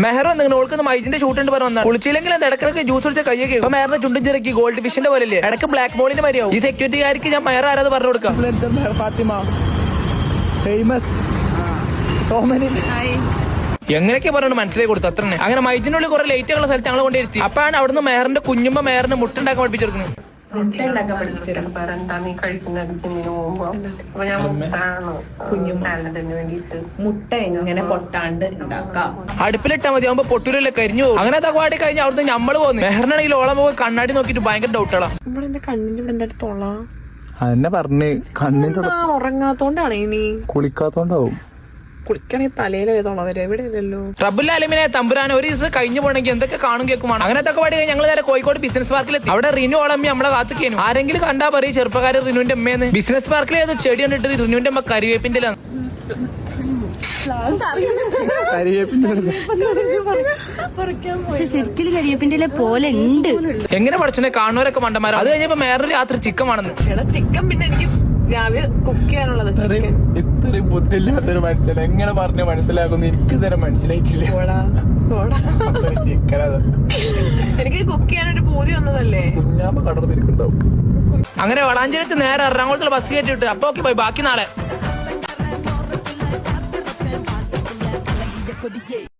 മെഹർ നിങ്ങൾക്ക് മൈജിന്റെ ഷൂട്ട് ഉണ്ട് പറഞ്ഞു കുളിച്ചില്ലെങ്കിൽ അത് ഇടക്കിടക്ക് ജ്യൂസ് കുടിച്ച കയ്യൊക്കെ മെഹറിന്റെ ചുണ്ടും ചെറുക്കി ഗോൾഡ് ഫിഷിന്റെ പോലെ ഇടക്ക് ബ്ലാക്ക് ബോളിന് മതിയാവും. ഈ സെക്യൂരിറ്റിക്കാർക്ക് ഞാൻ മെഹർ ആരാത് പറഞ്ഞു കൊടുക്കാം. എങ്ങനെയൊക്കെ പറഞ്ഞു മനസ്സിലാക്കി കൊടുത്തു അത്ര. അങ്ങനെ മൈജിനുള്ളിൽ കുറെ ലൈറ്റുള്ള സ്ഥലത്ത് ഞങ്ങൾ കൊണ്ടിരുത്തി. അപ്പാണ് അവിടുന്ന് മെഹറിന്റെ കുഞ്ഞുമ്പോ മെഹറിന് മുട്ട ഉണ്ടാക്കാൻ പഠിപ്പിച്ചെടുക്കുന്നത്. മുട്ട എങ്ങനെ പൊട്ടാണ്ട് ഉണ്ടാക്കാം. അടുപ്പിലിട്ടാ മതി ആവുമ്പോ പൊട്ടൂരല്ലേ കരിഞ്ഞു പോകും. അങ്ങനെ തകവാടി കഴിഞ്ഞ അവിടുന്ന് നമ്മള് പോകുന്നു. മെഹറിനാണെങ്കിൽ ഓളം പോയി കണ്ണാടി നോക്കിട്ട് ഭയങ്കര ഡൗട്ടുകളാ. എന്റെ കണ്ണിന്റെ ഇവിടെ എന്തായിട്ട് തൊള അതെന്നെ പറഞ്ഞ് കണ്ണിന്റെ ഉറങ്ങാത്തോണ്ടാണ് ഇനി കുളിക്കാത്തോണ്ടാവും. കുളിക്കണെങ്കിൽ തലയിലേ തൊള വരെ എവിടെ ഇല്ലല്ലോ. റബ്ബുൽ ആലമീനെ തമ്പുരാനെ ഒരു ദിവസം കഴിഞ്ഞു പോകണമെങ്കിൽ എന്തൊക്കെ കാണും കേൾക്കുമാണ്. അങ്ങനെ തകവാടി ഞങ്ങൾ നേരെ കോഴിക്കോട് ബിസിനസ് പാർക്കിലെത്തി. അവിടെ റിനു ഓളമ്മി നമ്മളെ കാത്തുക്കേനു. ആരെങ്കിലും കണ്ടാ പറയും ചെറുപ്പക്കാരൻ റിനുവിന്റെ അമ്മയെന്ന്. ബിസിനസ് പാർക്കിൽ ഏത് ചെടി കണ്ടിട്ട് റിനുവിന്റെ അമ്മ കരിവേപ്പിന്റെ ശരിക്കും കരിവേപ്പിന്റെ പോലെ ഉണ്ട്. എങ്ങനെ പഠിച്ചേ കാണുന്നവരൊക്കെ മണ്ടന്മാരാ. അത് കഴിഞ്ഞപ്പോ വേറൊരു രാത്രി ചിക്കൻ ആണെന്ന്. ചിക്കൻ പിന്നെ എനിക്ക് രാവിലെ കുക്ക് ചെയ്യാനുള്ളത് ചിക്കൻ. ഇത്രയും ബുദ്ധിയില്ലാത്തൊരു മനുഷ്യൻ എങ്ങനെ പറഞ്ഞ് മനസ്സിലാക്കുന്നു എനിക്ക് തരം മനസ്സിലായിട്ടില്ല. എനിക്ക് കുക്ക് ചെയ്യാനൊരു പൂതി വന്നതല്ലേ. കുഞ്ഞാമ്പ കടർന്നിരിക്കുന്നുണ്ടാവും. അങ്ങനെ വളാഞ്ചേരത്ത് നേരെ എറണാകുളത്തുള്ള ബസ് കയറ്റിട്ട് അപ്പൊ ഓക്കെ പോയി ബാക്കി നാളെ.